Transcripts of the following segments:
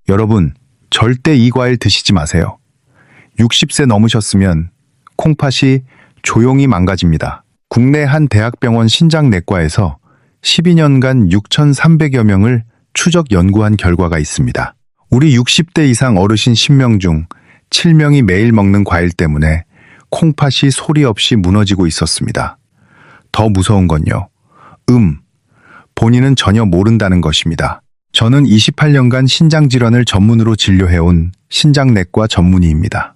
여러분, 절대 이 과일 드시지 마세요. 60세 넘으셨으면 콩팥이 조용히 망가집니다. 국내 한 대학병원 신장내과에서 12년간 6,300여 명을 추적 연구한 결과가 있습니다. 우리 60대 이상 어르신 10명 중 7명이 매일 먹는 과일 때문에 콩팥이 소리 없이 무너지고 있었습니다. 더 무서운 건요. 본인은 전혀 모른다는 것입니다. 저는 28년간 신장질환을 전문으로 진료해온 신장내과 전문의입니다.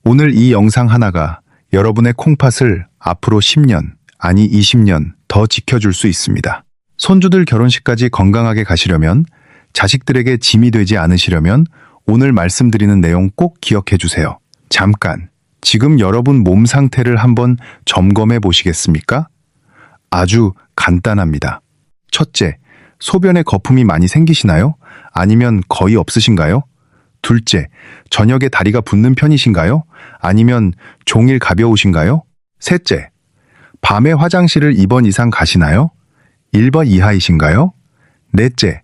오늘 이 영상 하나가 여러분의 콩팥을 앞으로 10년, 아니 20년 더 지켜줄 수 있습니다. 손주들 결혼식까지 건강하게 가시려면, 자식들에게 짐이 되지 않으시려면 오늘 말씀드리는 내용 꼭 기억해 주세요. 잠깐, 지금 여러분 몸 상태를 한번 점검해 보시겠습니까? 아주 간단합니다. 첫째, 소변에 거품이 많이 생기시나요? 아니면 거의 없으신가요? 둘째, 저녁에 다리가 붓는 편이신가요? 아니면 종일 가벼우신가요? 셋째, 밤에 화장실을 2번 이상 가시나요? 1번 이하이신가요? 넷째,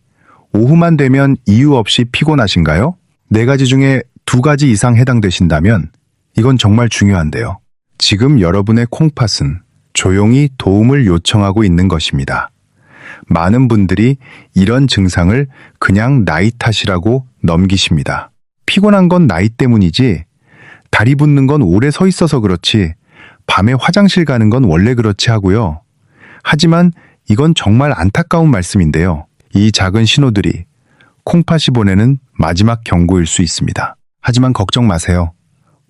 오후만 되면 이유 없이 피곤하신가요? 4가지 중에 2가지 이상 해당되신다면 이건 정말 중요한데요. 지금 여러분의 콩팥은 조용히 도움을 요청하고 있는 것입니다. 많은 분들이 이런 증상을 그냥 나이 탓이라고 넘기십니다. 피곤한 건 나이 때문이지, 다리 붓는 건 오래 서 있어서 그렇지, 밤에 화장실 가는 건 원래 그렇지 하고요. 하지만 이건 정말 안타까운 말씀인데요. 이 작은 신호들이 콩팥이 보내는 마지막 경고일 수 있습니다. 하지만 걱정 마세요.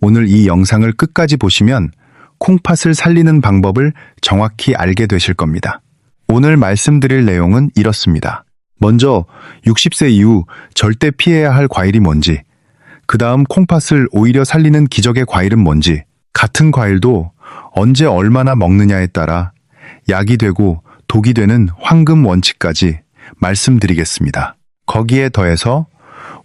오늘 이 영상을 끝까지 보시면 콩팥을 살리는 방법을 정확히 알게 되실 겁니다. 오늘 말씀드릴 내용은 이렇습니다. 먼저 60세 이후 절대 피해야 할 과일이 뭔지, 그 다음 콩팥을 오히려 살리는 기적의 과일은 뭔지, 같은 과일도 언제 얼마나 먹느냐에 따라 약이 되고 독이 되는 황금 원칙까지 말씀드리겠습니다. 거기에 더해서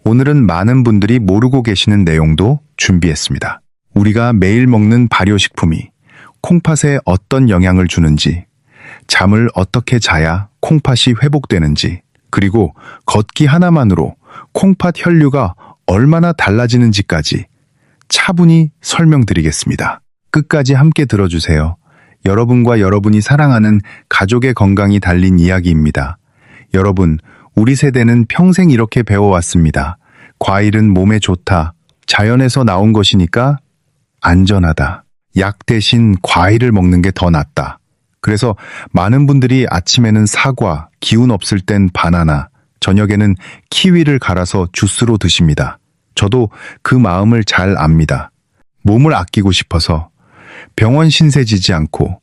오늘은 많은 분들이 모르고 계시는 내용도 준비했습니다. 우리가 매일 먹는 발효식품이 콩팥에 어떤 영향을 주는지, 잠을 어떻게 자야 콩팥이 회복되는지, 그리고 걷기 하나만으로 콩팥 혈류가 얼마나 달라지는지까지 차분히 설명드리겠습니다. 끝까지 함께 들어주세요. 여러분과 여러분이 사랑하는 가족의 건강이 달린 이야기입니다. 여러분, 우리 세대는 평생 이렇게 배워왔습니다. 과일은 몸에 좋다. 자연에서 나온 것이니까 안전하다. 약 대신 과일을 먹는 게 더 낫다. 그래서 많은 분들이 아침에는 사과, 기운 없을 땐 바나나, 저녁에는 키위를 갈아서 주스로 드십니다. 저도 그 마음을 잘 압니다. 몸을 아끼고 싶어서, 병원 신세 지지 않고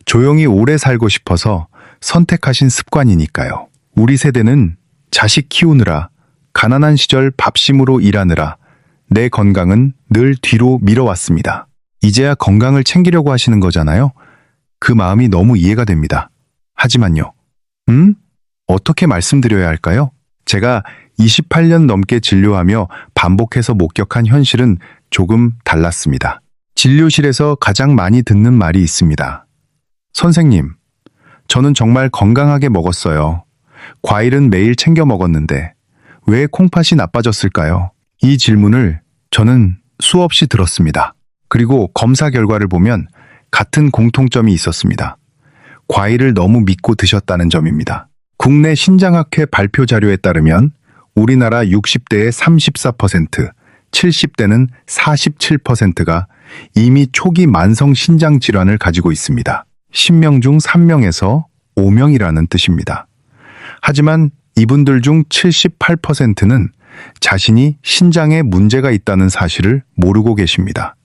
조용히 오래 살고 싶어서 선택하신 습관이니까요. 우리 세대는 자식 키우느라, 가난한 시절 밥심으로 일하느라 내 건강은 늘 뒤로 미뤄왔습니다. 이제야 건강을 챙기려고 하시는 거잖아요. 그 마음이 너무 이해가 됩니다. 하지만요. 어떻게 말씀드려야 할까요? 제가 28년 넘게 진료하며 반복해서 목격한 현실은 조금 달랐습니다. 진료실에서 가장 많이 듣는 말이 있습니다. 선생님, 저는 정말 건강하게 먹었어요. 과일은 매일 챙겨 먹었는데 왜 콩팥이 나빠졌을까요? 이 질문을 저는 수없이 들었습니다. 그리고 검사 결과를 보면 같은 공통점이 있었습니다. 과일을 너무 믿고 드셨다는 점입니다. 국내 신장학회 발표 자료에 따르면 우리나라 60대의 34%, 70대는 47%가 이미 초기 만성 신장 질환을 가지고 있습니다. 10명 중 3명에서 5명이라는 뜻입니다. 하지만 이분들 중 78%는 자신이 신장에 문제가 있다는 사실을 모르고 계십니다.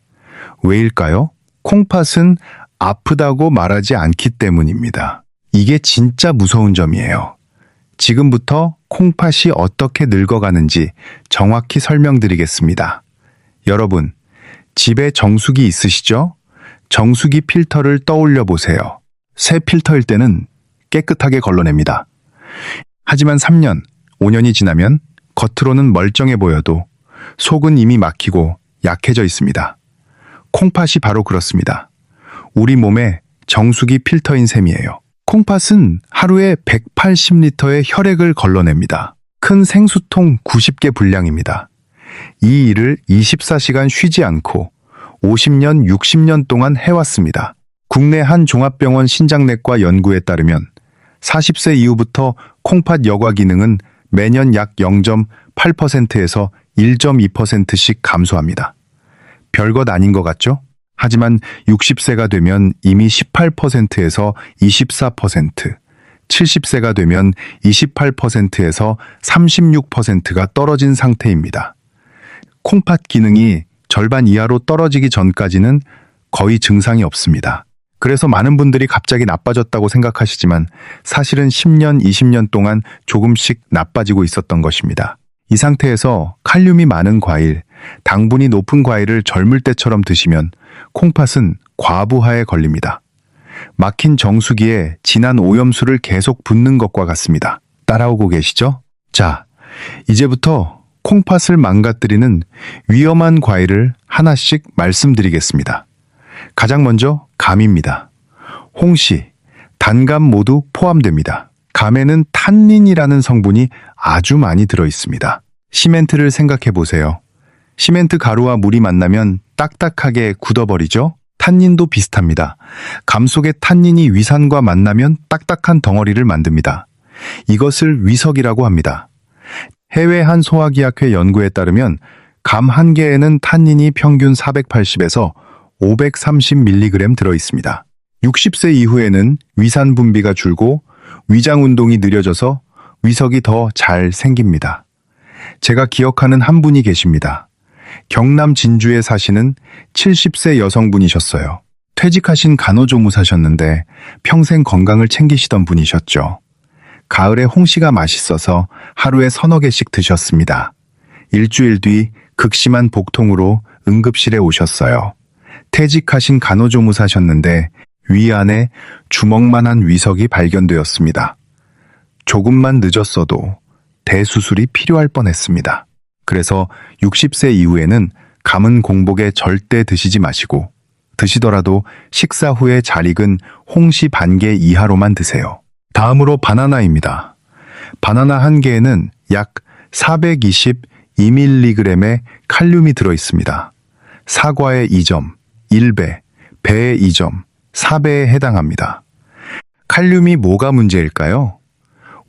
왜일까요? 콩팥은 아프다고 말하지 않기 때문입니다. 이게 진짜 무서운 점이에요. 지금부터 콩팥이 어떻게 늙어가는지 정확히 설명드리겠습니다. 여러분, 집에 정수기 있으시죠? 정수기 필터를 떠올려 보세요. 새 필터일 때는 깨끗하게 걸러냅니다. 하지만 3년, 5년이 지나면 겉으로는 멀쩡해 보여도 속은 이미 막히고 약해져 있습니다. 콩팥이 바로 그렇습니다. 우리 몸의 정수기 필터인 셈이에요. 콩팥은 하루에 180리터의 혈액을 걸러냅니다. 큰 생수통 90개 분량입니다. 이 일을 24시간 쉬지 않고 50년, 60년 동안 해왔습니다. 국내 한 종합병원 신장내과 연구에 따르면 40세 이후부터 콩팥 여과 기능은 매년 약 0.8%에서 1.2%씩 감소합니다. 별것 아닌 것 같죠? 하지만 60세가 되면 이미 18%에서 24%, 70세가 되면 28%에서 36%가 떨어진 상태입니다. 콩팥 기능이 절반 이하로 떨어지기 전까지는 거의 증상이 없습니다. 그래서 많은 분들이 갑자기 나빠졌다고 생각하시지만 사실은 10년, 20년 동안 조금씩 나빠지고 있었던 것입니다. 이 상태에서 칼륨이 많은 과일, 당분이 높은 과일을 젊을 때처럼 드시면 콩팥은 과부하에 걸립니다. 막힌 정수기에 진한 오염수를 계속 붓는 것과 같습니다. 따라오고 계시죠? 자, 이제부터 콩팥을 망가뜨리는 위험한 과일을 하나씩 말씀드리겠습니다. 가장 먼저 감입니다. 홍시, 단감 모두 포함됩니다. 감에는 탄닌이라는 성분이 아주 많이 들어 있습니다. 시멘트를 생각해 보세요. 시멘트 가루와 물이 만나면 딱딱하게 굳어버리죠? 탄닌도 비슷합니다. 감 속의 탄닌이 위산과 만나면 딱딱한 덩어리를 만듭니다. 이것을 위석이라고 합니다. 해외 한 소화기약회 연구에 따르면 감 한 개에는 탄닌이 평균 480에서 530mg 들어 있습니다. 60세 이후에는 위산 분비가 줄고 위장 운동이 느려져서 위석이 더 잘 생깁니다. 제가 기억하는 한 분이 계십니다. 경남 진주에 사시는 70세 여성분이셨어요. 퇴직하신 간호조무사셨는데 평생 건강을 챙기시던 분이셨죠. 가을에 홍시가 맛있어서 하루에 서너 개씩 드셨습니다. 일주일 뒤 극심한 복통으로 응급실에 오셨어요. 퇴직하신 간호조무사셨는데 위 안에 주먹만한 위석이 발견되었습니다. 조금만 늦었어도 대수술이 필요할 뻔했습니다. 그래서 60세 이후에는 감은 공복에 절대 드시지 마시고 드시더라도 식사 후에 잘 익은 홍시 반 개 이하로만 드세요. 다음으로 바나나입니다. 바나나 한 개에는 약 422mg의 칼륨이 들어 있습니다. 사과의 2점, 1배, 배의 2점, 4배에 해당합니다. 칼륨이 뭐가 문제일까요?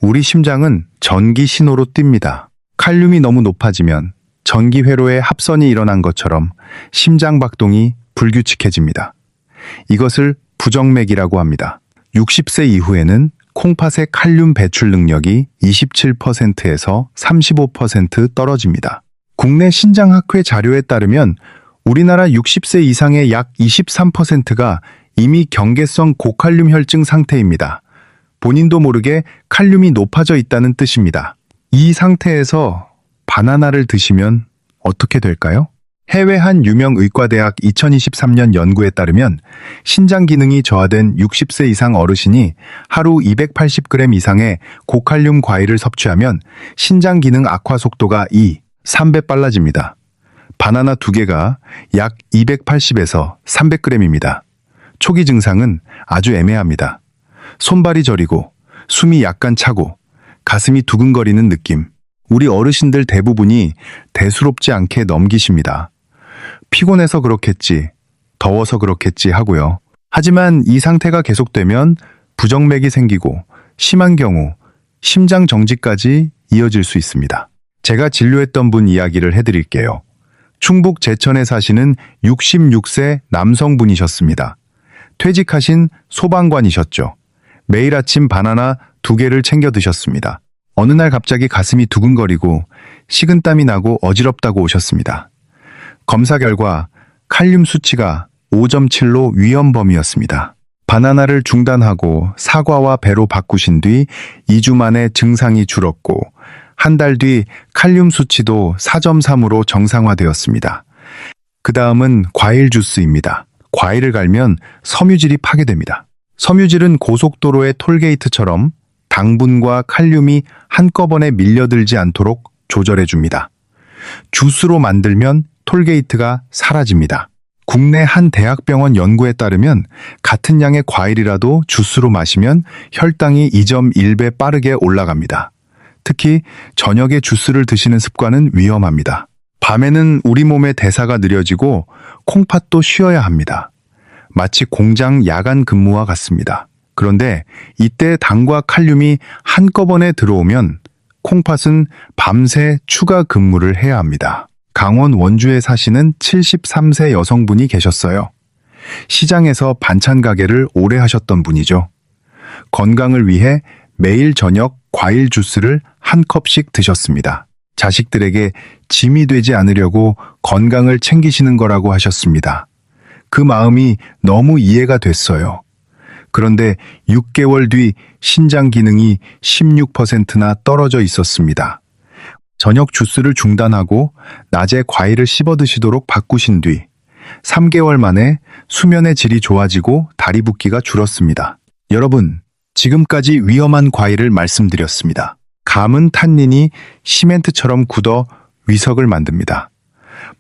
우리 심장은 전기 신호로 뜁니다. 칼륨이 너무 높아지면 전기 회로에 합선이 일어난 것처럼 심장 박동이 불규칙해집니다. 이것을 부정맥이라고 합니다. 60세 이후에는 콩팥의 칼륨 배출 능력이 27%에서 35% 떨어집니다. 국내 신장학회 자료에 따르면 우리나라 60세 이상의 약 23%가 이미 경계성 고칼륨 혈증 상태입니다. 본인도 모르게 칼륨이 높아져 있다는 뜻입니다. 이 상태에서 바나나를 드시면 어떻게 될까요? 해외 한 유명 의과대학 2023년 연구에 따르면 신장 기능이 저하된 60세 이상 어르신이 하루 280g 이상의 고칼륨 과일을 섭취하면 신장 기능 악화 속도가 3배 빨라집니다. 바나나 2개가 약 280에서 300g입니다. 초기 증상은 아주 애매합니다. 손발이 저리고 숨이 약간 차고 가슴이 두근거리는 느낌. 우리 어르신들 대부분이 대수롭지 않게 넘기십니다. 피곤해서 그렇겠지, 더워서 그렇겠지 하고요. 하지만 이 상태가 계속되면 부정맥이 생기고 심한 경우 심장 정지까지 이어질 수 있습니다. 제가 진료했던 분 이야기를 해드릴게요. 충북 제천에 사시는 66세 남성분이셨습니다. 퇴직하신 소방관이셨죠. 매일 아침 바나나 2개를 챙겨 드셨습니다. 어느 날 갑자기 가슴이 두근거리고 식은땀이 나고 어지럽다고 오셨습니다. 검사 결과 칼륨 수치가 5.7로 위험 범위였습니다. 바나나를 중단하고 사과와 배로 바꾸신 뒤 2주 만에 증상이 줄었고 한 달 뒤 칼륨 수치도 4.3으로 정상화되었습니다. 그 다음은 과일 주스입니다. 과일을 갈면 섬유질이 파괴됩니다. 섬유질은 고속도로의 톨게이트처럼 당분과 칼륨이 한꺼번에 밀려들지 않도록 조절해줍니다. 주스로 만들면 톨게이트가 사라집니다. 국내 한 대학병원 연구에 따르면 같은 양의 과일이라도 주스로 마시면 혈당이 2.1배 빠르게 올라갑니다. 특히 저녁에 주스를 드시는 습관은 위험합니다. 밤에는 우리 몸의 대사가 느려지고 콩팥도 쉬어야 합니다. 마치 공장 야간 근무와 같습니다. 그런데 이때 당과 칼륨이 한꺼번에 들어오면 콩팥은 밤새 추가 근무를 해야 합니다. 강원 원주에 사시는 73세 여성분이 계셨어요. 시장에서 반찬 가게를 오래 하셨던 분이죠. 건강을 위해 매일 저녁 과일 주스를 한 컵씩 드셨습니다. 자식들에게 짐이 되지 않으려고 건강을 챙기시는 거라고 하셨습니다. 그 마음이 너무 이해가 됐어요. 그런데 6개월 뒤 신장 기능이 16%나 떨어져 있었습니다. 저녁 주스를 중단하고 낮에 과일을 씹어 드시도록 바꾸신 뒤 3개월 만에 수면의 질이 좋아지고 다리 붓기가 줄었습니다. 여러분, 지금까지 위험한 과일을 말씀드렸습니다. 감은 탄닌이 시멘트처럼 굳어 위석을 만듭니다.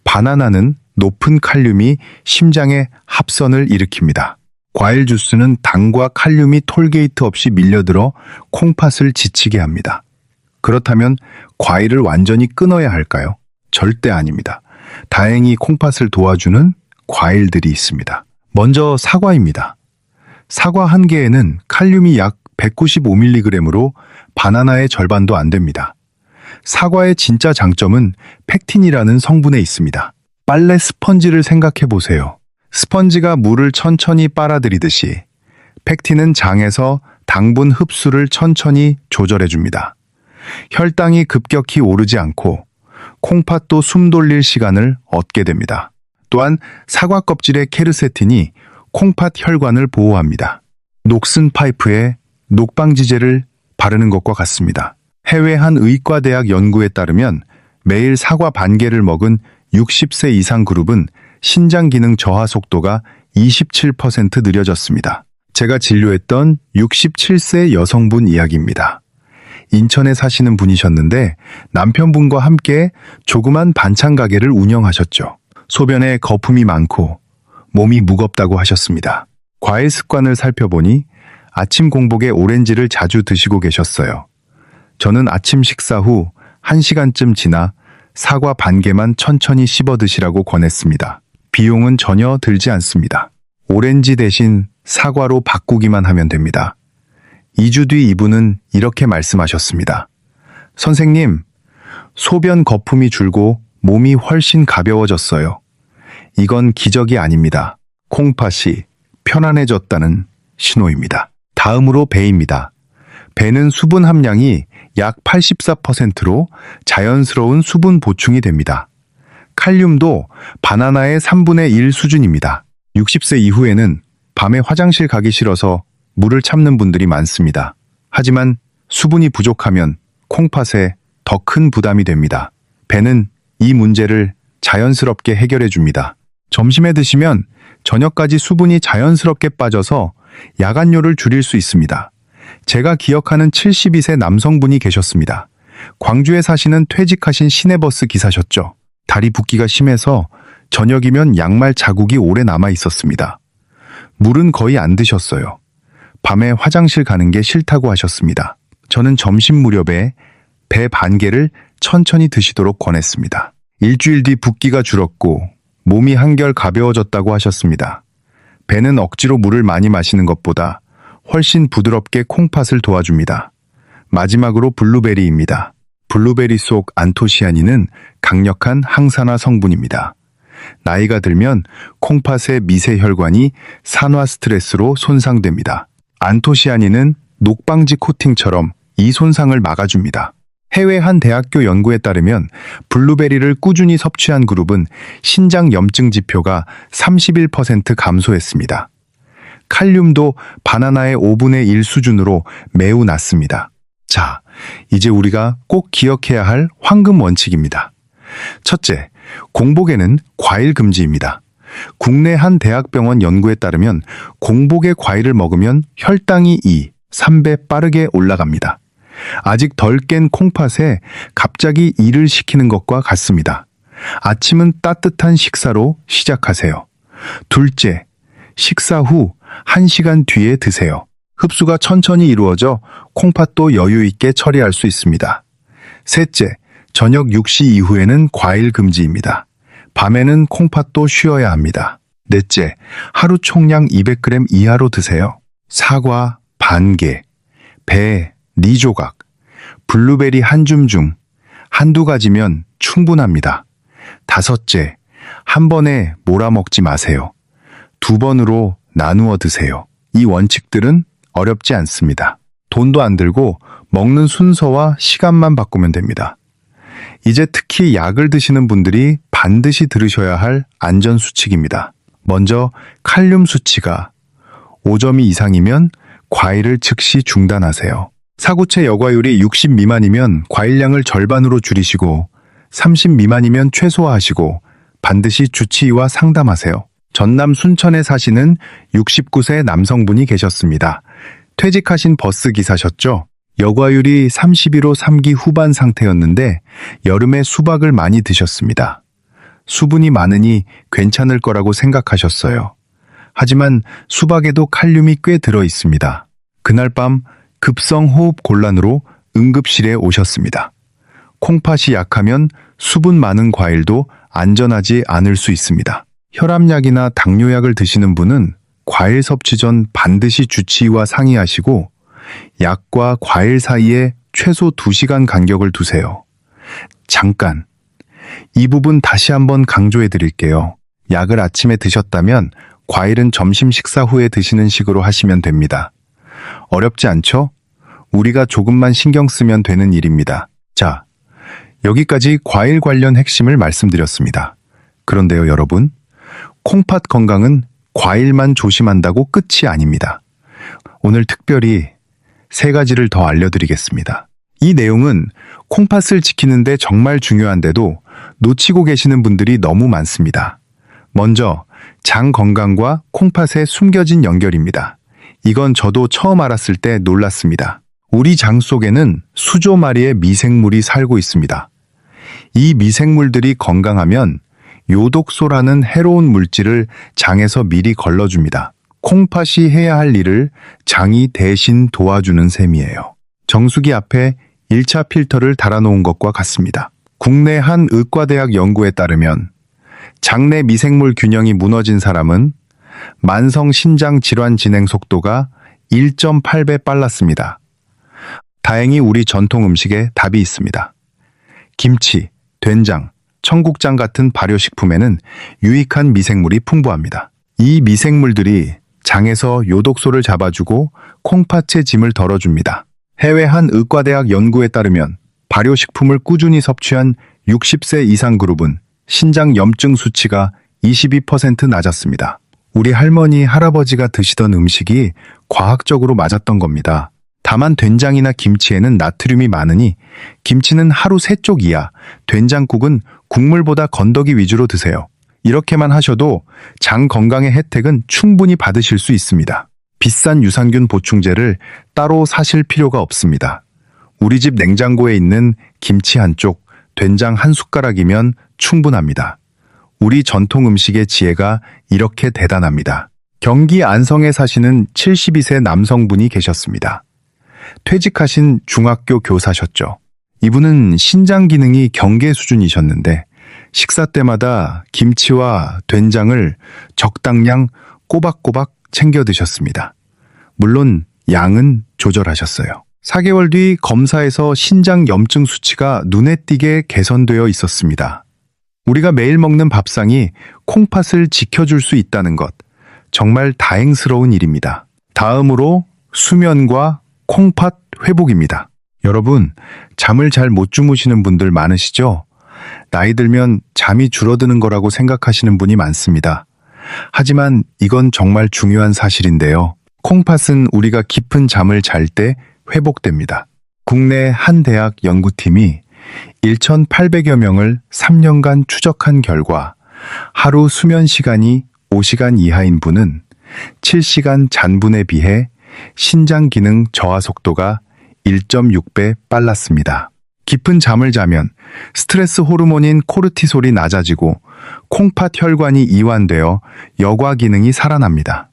바나나는 높은 칼륨이 심장에 합선을 일으킵니다. 과일 주스는 당과 칼륨이 톨게이트 없이 밀려들어 콩팥을 지치게 합니다. 그렇다면 과일을 완전히 끊어야 할까요? 절대 아닙니다. 다행히 콩팥을 도와주는 과일들이 있습니다. 먼저 사과입니다. 사과 한 개에는 칼륨이 약 195mg으로 바나나의 절반도 안 됩니다. 사과의 진짜 장점은 펙틴이라는 성분에 있습니다. 빨래 스펀지를 생각해 보세요. 스펀지가 물을 천천히 빨아들이듯이 펙틴은 장에서 당분 흡수를 천천히 조절해 줍니다. 혈당이 급격히 오르지 않고 콩팥도 숨 돌릴 시간을 얻게 됩니다. 또한 사과 껍질의 케르세틴이 콩팥 혈관을 보호합니다. 녹슨 파이프에 녹방지제를 바르는 것과 같습니다. 해외 한 의과대학 연구에 따르면 매일 사과 반 개를 먹은 60세 이상 그룹은 신장 기능 저하 속도가 27% 느려졌습니다. 제가 진료했던 67세 여성분 이야기입니다. 인천에 사시는 분이셨는데 남편분과 함께 조그만 반찬 가게를 운영하셨죠. 소변에 거품이 많고 몸이 무겁다고 하셨습니다. 과일 습관을 살펴보니 아침 공복에 오렌지를 자주 드시고 계셨어요. 저는 아침 식사 후 1시간쯤 지나 사과 반 개만 천천히 씹어 드시라고 권했습니다. 비용은 전혀 들지 않습니다. 오렌지 대신 사과로 바꾸기만 하면 됩니다. 2주 뒤 이분은 이렇게 말씀하셨습니다. 선생님, 소변 거품이 줄고 몸이 훨씬 가벼워졌어요. 이건 기적이 아닙니다. 콩팥이 편안해졌다는 신호입니다. 다음으로 배입니다. 배는 수분 함량이 약 84%로 자연스러운 수분 보충이 됩니다. 칼륨도 바나나의 3분의 1 수준입니다. 60세 이후에는 밤에 화장실 가기 싫어서 물을 참는 분들이 많습니다. 하지만 수분이 부족하면 콩팥에 더 큰 부담이 됩니다. 배는 이 문제를 자연스럽게 해결해 줍니다. 점심에 드시면 저녁까지 수분이 자연스럽게 빠져서 야간료를 줄일 수 있습니다. 제가 기억하는 72세 남성분이 계셨습니다. 광주에 사시는 퇴직하신 시내버스 기사셨죠. 다리 붓기가 심해서 저녁이면 양말 자국이 오래 남아 있었습니다. 물은 거의 안 드셨어요. 밤에 화장실 가는 게 싫다고 하셨습니다. 저는 점심 무렵에 배 반 개를 천천히 드시도록 권했습니다. 일주일 뒤 붓기가 줄었고 몸이 한결 가벼워졌다고 하셨습니다. 배는 억지로 물을 많이 마시는 것보다 훨씬 부드럽게 콩팥을 도와줍니다. 마지막으로 블루베리입니다. 블루베리 속 안토시아닌은 강력한 항산화 성분입니다. 나이가 들면 콩팥의 미세 혈관이 산화 스트레스로 손상됩니다. 안토시아닌은 녹방지 코팅처럼 이 손상을 막아줍니다. 해외 한 대학교 연구에 따르면 블루베리를 꾸준히 섭취한 그룹은 신장 염증 지표가 31% 감소했습니다. 칼륨도 바나나의 5분의 1 수준으로 매우 낮습니다. 자, 이제 우리가 꼭 기억해야 할 황금 원칙입니다. 첫째, 공복에는 과일 금지입니다. 국내 한 대학병원 연구에 따르면 공복에 과일을 먹으면 혈당이 3배 빠르게 올라갑니다. 아직 덜 깬 콩팥에 갑자기 일을 시키는 것과 같습니다. 아침은 따뜻한 식사로 시작하세요. 둘째, 식사 후 1시간 뒤에 드세요. 흡수가 천천히 이루어져 콩팥도 여유 있게 처리할 수 있습니다. 셋째, 저녁 6시 이후에는 과일 금지입니다. 밤에는 콩팥도 쉬어야 합니다. 넷째, 하루 총량 200g 이하로 드세요. 사과 반 개, 배 4조각, 블루베리 한 줌 중 한두 가지면 충분합니다. 다섯째, 한 번에 몰아먹지 마세요. 2번으로 나누어 드세요. 이 원칙들은 어렵지 않습니다. 돈도 안 들고 먹는 순서와 시간만 바꾸면 됩니다. 이제 특히 약을 드시는 분들이 반드시 들으셔야 할 안전수칙입니다. 먼저 칼륨 수치가 5점 이상이면 과일을 즉시 중단하세요. 사구체 여과율이 60 미만이면 과일량을 절반으로 줄이시고 30 미만이면 최소화하시고 반드시 주치의와 상담하세요. 전남 순천에 사시는 69세 남성분이 계셨습니다. 퇴직하신 버스 기사셨죠? 여과율이 32로 3기 후반 상태였는데 여름에 수박을 많이 드셨습니다. 수분이 많으니 괜찮을 거라고 생각하셨어요. 하지만 수박에도 칼륨이 꽤 들어 있습니다. 그날 밤 급성 호흡 곤란으로 응급실에 오셨습니다. 콩팥이 약하면 수분 많은 과일도 안전하지 않을 수 있습니다. 혈압약이나 당뇨약을 드시는 분은 과일 섭취 전 반드시 주치의와 상의하시고 약과 과일 사이에 최소 2시간 간격을 두세요. 잠깐, 이 부분 다시 한번 강조해 드릴게요. 약을 아침에 드셨다면 과일은 점심 식사 후에 드시는 식으로 하시면 됩니다. 어렵지 않죠? 우리가 조금만 신경 쓰면 되는 일입니다. 자, 여기까지 과일 관련 핵심을 말씀드렸습니다. 그런데요, 여러분, 콩팥 건강은 과일만 조심한다고 끝이 아닙니다. 오늘 특별히 3가지를 더 알려드리겠습니다. 이 내용은 콩팥을 지키는데 정말 중요한데도 놓치고 계시는 분들이 너무 많습니다. 먼저 장 건강과 콩팥의 숨겨진 연결입니다. 이건 저도 처음 알았을 때 놀랐습니다. 우리 장 속에는 수조 마리의 미생물이 살고 있습니다. 이 미생물들이 건강하면 요독소라는 해로운 물질을 장에서 미리 걸러줍니다. 콩팥이 해야 할 일을 장이 대신 도와주는 셈이에요. 정수기 앞에 1차 필터를 달아놓은 것과 같습니다. 국내 한 의과대학 연구에 따르면 장내 미생물 균형이 무너진 사람은 만성 신장 질환 진행 속도가 1.8배 빨랐습니다. 다행히 우리 전통 음식에 답이 있습니다. 김치, 된장, 청국장 같은 발효식품에는 유익한 미생물이 풍부합니다. 이 미생물들이 장에서 요독소를 잡아주고 콩팥의 짐을 덜어줍니다. 해외 한 의과대학 연구에 따르면 발효식품을 꾸준히 섭취한 60세 이상 그룹은 신장 염증 수치가 22% 낮았습니다. 우리 할머니, 할아버지가 드시던 음식이 과학적으로 맞았던 겁니다. 다만 된장이나 김치에는 나트륨이 많으니 김치는 하루 3쪽 이하, 된장국은 국물보다 건더기 위주로 드세요. 이렇게만 하셔도 장 건강의 혜택은 충분히 받으실 수 있습니다. 비싼 유산균 보충제를 따로 사실 필요가 없습니다. 우리 집 냉장고에 있는 김치 한 쪽, 된장 한 숟가락이면 충분합니다. 우리 전통 음식의 지혜가 이렇게 대단합니다. 경기 안성에 사시는 72세 남성분이 계셨습니다. 퇴직하신 중학교 교사셨죠. 이분은 신장 기능이 경계 수준이셨는데 식사 때마다 김치와 된장을 적당량 꼬박꼬박 챙겨 드셨습니다. 물론 양은 조절하셨어요. 4개월 뒤 검사에서 신장 염증 수치가 눈에 띄게 개선되어 있었습니다. 우리가 매일 먹는 밥상이 콩팥을 지켜줄 수 있다는 것, 정말 다행스러운 일입니다. 다음으로 수면과 콩팥 회복입니다. 여러분, 잠을 잘 못 주무시는 분들 많으시죠? 나이 들면 잠이 줄어드는 거라고 생각하시는 분이 많습니다. 하지만 이건 정말 중요한 사실인데요. 콩팥은 우리가 깊은 잠을 잘 때 회복됩니다. 국내 한 대학 연구팀이 1,800여 명을 3년간 추적한 결과 하루 수면 시간이 5시간 이하인 분은 7시간 잔 분에 비해 신장 기능 저하 속도가 1.6배 빨랐습니다. 깊은 잠을 자면 스트레스 호르몬인 코르티솔이 낮아지고 콩팥 혈관이 이완되어 여과 기능이 살아납니다.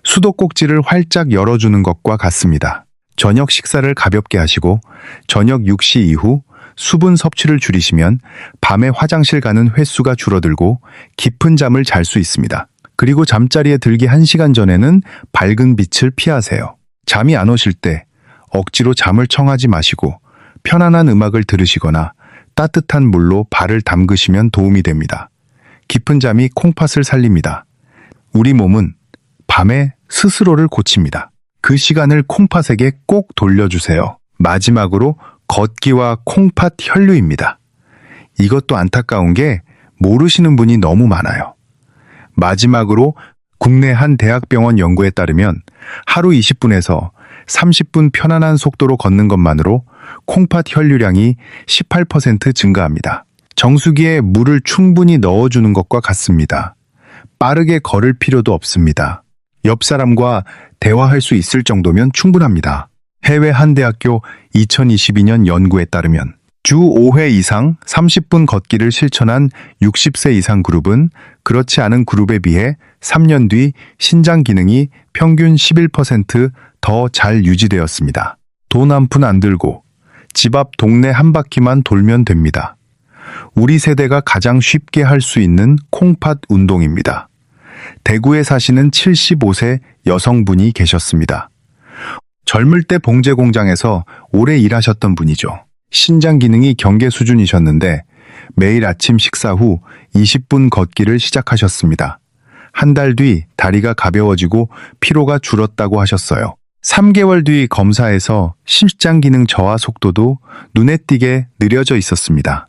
수도꼭지를 활짝 열어주는 것과 같습니다. 저녁 식사를 가볍게 하시고 저녁 6시 이후 수분 섭취를 줄이시면 밤에 화장실 가는 횟수가 줄어들고 깊은 잠을 잘 수 있습니다. 그리고 잠자리에 들기 1시간 전에는 밝은 빛을 피하세요. 잠이 안 오실 때 억지로 잠을 청하지 마시고 편안한 음악을 들으시거나 따뜻한 물로 발을 담그시면 도움이 됩니다. 깊은 잠이 콩팥을 살립니다. 우리 몸은 밤에 스스로를 고칩니다. 그 시간을 콩팥에게 꼭 돌려주세요. 마지막으로 걷기와 콩팥 혈류입니다. 이것도 안타까운 게 모르시는 분이 너무 많아요. 마지막으로 국내 한 대학병원 연구에 따르면 하루 20분에서 30분 편안한 속도로 걷는 것만으로 콩팥 혈류량이 18% 증가합니다. 정수기에 물을 충분히 넣어주는 것과 같습니다. 빠르게 걸을 필요도 없습니다. 옆 사람과 대화할 수 있을 정도면 충분합니다. 해외 한 대학교 2022년 연구에 따르면 주 5회 이상 30분 걷기를 실천한 60세 이상 그룹은 그렇지 않은 그룹에 비해 3년 뒤 신장 기능이 평균 11% 더 잘 유지되었습니다. 돈 한 푼 안 들고 집 앞 동네 한 바퀴만 돌면 됩니다. 우리 세대가 가장 쉽게 할 수 있는 콩팥 운동입니다. 대구에 사시는 75세 여성분이 계셨습니다. 젊을 때 봉제 공장에서 오래 일하셨던 분이죠. 신장 기능이 경계 수준이셨는데 매일 아침 식사 후 20분 걷기를 시작하셨습니다. 한 달 뒤 다리가 가벼워지고 피로가 줄었다고 하셨어요. 3개월 뒤 검사에서 심장 기능 저하 속도도 눈에 띄게 느려져 있었습니다.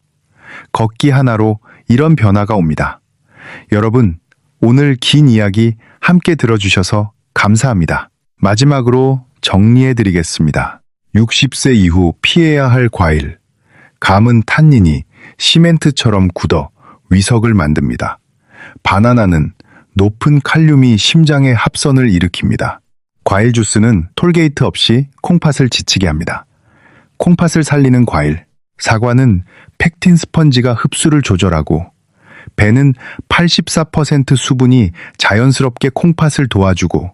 걷기 하나로 이런 변화가 옵니다. 여러분, 오늘 긴 이야기 함께 들어주셔서 감사합니다. 마지막으로 정리해드리겠습니다. 60세 이후 피해야 할 과일. 감은 탄닌이 시멘트처럼 굳어 위석을 만듭니다. 바나나는 높은 칼륨이 심장의 합선을 일으킵니다. 과일 주스는 톨게이트 없이 콩팥을 지치게 합니다. 콩팥을 살리는 과일. 사과는 펙틴 스펀지가 흡수를 조절하고 배는 84% 수분이 자연스럽게 콩팥을 도와주고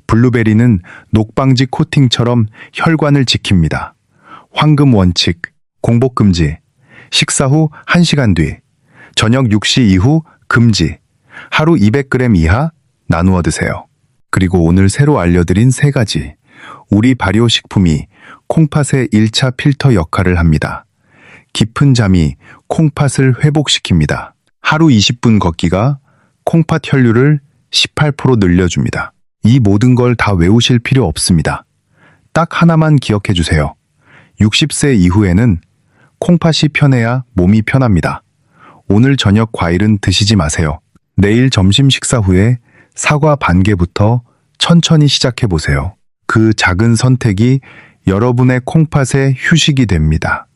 블루베리는 녹방지 코팅처럼 혈관을 지킵니다. 황금 원칙, 공복 금지, 식사 후 1시간 뒤, 저녁 6시 이후 금지, 하루 200g 이하 나누어 드세요. 그리고 오늘 새로 알려드린 3가지, 우리 발효식품이 콩팥의 1차 필터 역할을 합니다. 깊은 잠이 콩팥을 회복시킵니다. 하루 20분 걷기가 콩팥 혈류를 18% 늘려줍니다. 이 모든 걸 다 외우실 필요 없습니다. 딱 하나만 기억해 주세요. 60세 이후에는 콩팥이 편해야 몸이 편합니다. 오늘 저녁 과일은 드시지 마세요. 내일 점심 식사 후에 사과 반 개부터 천천히 시작해 보세요. 그 작은 선택이 여러분의 콩팥의 휴식이 됩니다.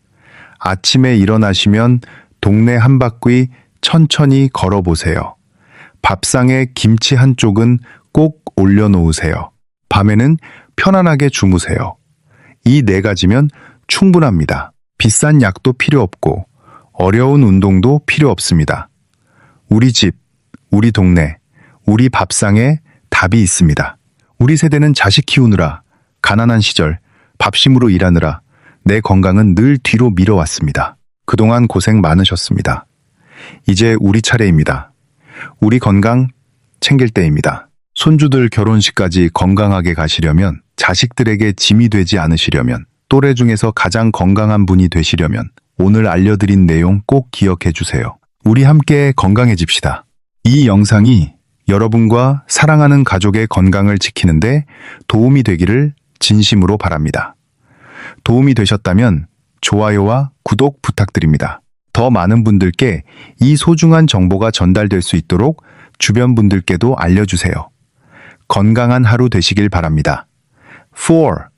아침에 일어나시면 동네 한 바퀴 천천히 걸어보세요. 밥상에 김치 한쪽은 꼭 올려놓으세요. 밤에는 편안하게 주무세요. 이 4가지면 충분합니다. 비싼 약도 필요 없고 어려운 운동도 필요 없습니다. 우리 집, 우리 동네, 우리 밥상에 답이 있습니다. 우리 세대는 자식 키우느라, 가난한 시절, 밥심으로 일하느라 내 건강은 늘 뒤로 미뤄왔습니다. 그동안 고생 많으셨습니다. 이제 우리 차례입니다. 우리 건강 챙길 때입니다. 손주들 결혼식까지 건강하게 가시려면, 자식들에게 짐이 되지 않으시려면, 또래 중에서 가장 건강한 분이 되시려면 오늘 알려드린 내용 꼭 기억해 주세요. 우리 함께 건강해집시다. 이 영상이 여러분과 사랑하는 가족의 건강을 지키는데 도움이 되기를 진심으로 바랍니다. 도움이 되셨다면 좋아요와 구독 부탁드립니다. 더 많은 분들께 이 소중한 정보가 전달될 수 있도록 주변 분들께도 알려주세요. 건강한 하루 되시길 바랍니다. 4.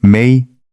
May